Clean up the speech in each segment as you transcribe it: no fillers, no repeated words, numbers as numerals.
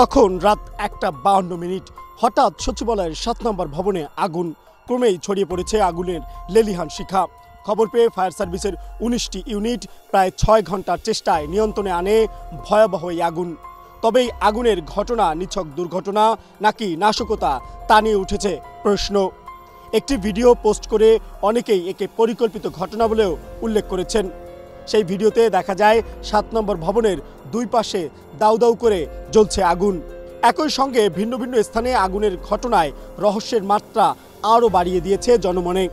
তখন রাত 1:52 হঠাৎ সচিবালয়ের 7 নম্বর ভবনে আগুন। ক্রমেই ছড়িয়ে পড়েছে আগুনের লেলিহান শিখা। খবর পেয়ে ফায়ার সার্ভিসের 19টি ইউনিট প্রায় 6 ঘন্টার চেষ্টায় নিয়ন্ত্রণে আনে ভয়াবহ এই আগুন। তবে আগুনের ঘটনা নিছক দুর্ঘটনা নাকি নাশকতা তা নিয়ে উঠেছে প্রশ্ন। একটি ভিডিও পোস্ট করে অনেকেই একে পরিকল্পিত ঘটনা বলেও উল্লেখ করেছেন। সেই ভিডিওতে দেখা যায় 7 নম্বর ভবনের দুই পাশে দাউ দাউ করে জ্বলছে আগুন। একই সঙ্গে ভিন্ন ভিন্ন স্থানে আগুনের ঘটনায় রহস্যের মাত্রা আরও বাড়িয়ে দিয়েছে জনমনে।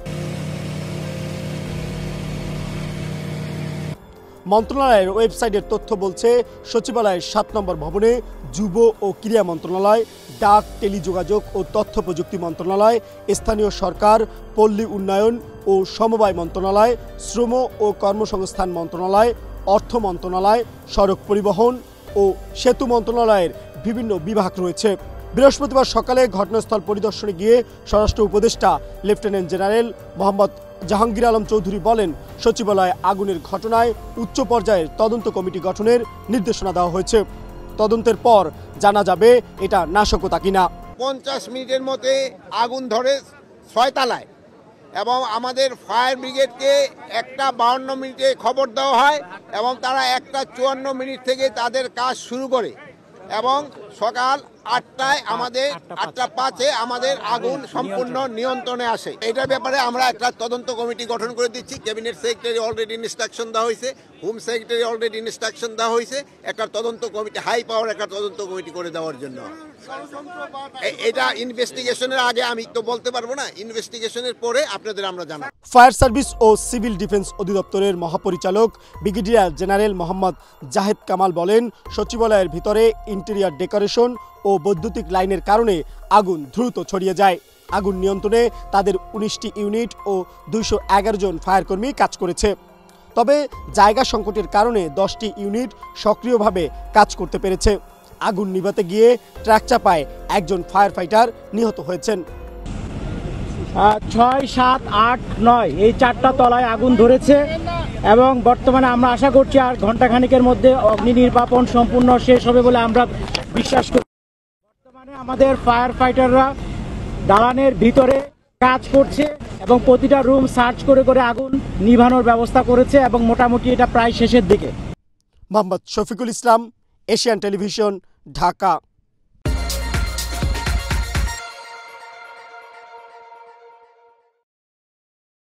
মন্ত্রণালয়ের ওয়েবসাইটের তথ্য বলছে, সচিবালয়ের 7 নম্বর ভবনে যুব ও ক্রীড়া মন্ত্রণালয়, ডাক, টেলিযোগাযোগ ও তথ্য প্রযুক্তি মন্ত্রণালয়, স্থানীয় সরকার, পল্লী উন্নয়ন ও সমবায় মন্ত্রণালয়, শ্রম ও কর্মসংস্থান মন্ত্রণালয়, অর্থ মন্ত্রণালয়, সড়ক পরিবহন ও সেতু মন্ত্রণালয়ের বিভিন্ন বিভাগ রয়েছে। বৃহস্পতিবার সকালে ঘটনাস্থল পরিদর্শনে গিয়ে স্বরাষ্ট্র উপদেষ্টা লেফটেন্যান্ট জেনারেল মোহাম্মদ জাহাঙ্গীর আলম চৌধুরী বলেন, সচিবালয়ে আগুনের ঘটনায় উচ্চ পর্যায়ের তদন্ত কমিটি গঠনের নির্দেশনা দেওয়া হয়েছে। তদন্তের পর জানা যাবে এটা নাশকতা কিনা। 50 মিনিটের মধ্যে আগুন ধরে 6 তলায় এবং আমাদের ফায়ার ব্রিগেডকে 1:52 খবর দেওয়া হয় এবং তারা 1:54 থেকে তাদের কাজ শুরু করে এবং সকাল 8টায় আমাদের 8:05 আমাদের আগুন সম্পূর্ণ নিয়ন্ত্রণে আসে। এটার ব্যাপারে আমরা একটা তদন্ত কমিটি গঠন করে দিচ্ছি। ক্যাবিনেট সেক্রেটারি অলরেডি ইনস্ট্রাকশন দেওয়া হয়েছে, হোম সেক্রেটারি অলরেডি ইনস্ট্রাকশন দেওয়া হয়েছে একটা তদন্ত কমিটি, হাই পাওয়ার একটা তদন্ত কমিটি করে দেওয়ার জন্য। এটা ইনভেস্টিগেশনের আগে আমি তো বলতে পারবো না, ইনভেস্টিগেশনের পরে আপনাদের আমরা জানাবো। ফায়ার সার্ভিস ও সিভিল ডিফেন্স অধিদপ্তরের মহাপরিচালক ব্রিগেডিয়ার জেনারেল মোহাম্মদ জাহেদ কামাল বলেন, সচিবালয়ের ভিতরে ইন্টেরিয়র ডেকোরেশন ও বৈদ্যুতিক লাইনের কারণে আগুন দ্রুত ছড়িয়ে যায়। আগুন নিয়ন্ত্রণে তাদের 19টি ইউনিট ও 211 জন ফায়ার কর্মী কাজ করেছে। তবে জায়গা সংকটের কারণে 10টি ইউনিট সক্রিয়ভাবে কাজ করতে পেরেছে। আগুন নিভাতে গিয়ে ট্রাক চাপায় একজন ফায়ার ফাইটার নিহত হয়েছেন। 6, 7, 8, 9 এই 4টা তলায় আগুন ধরেছে এবং বর্তমানে আমরা আশা করছি আর ঘণ্টাখানিকের মধ্যে অগ্নি নির্বাপন সম্পূর্ণ শেষ হবে বলে আমরা বিশ্বাস করি। বর্তমানে আমাদের ফায়ার ফাইটাররা দালানের ভিতরে কাজ করছে এবং প্রতিটা রুম সার্চ করে করে আগুন নিভানোর ব্যবস্থা করেছে এবং মোটামুটি এটা প্রায় শেষের দিকে। Mohammad Shafiqul Islam, Asian television, Dhaka.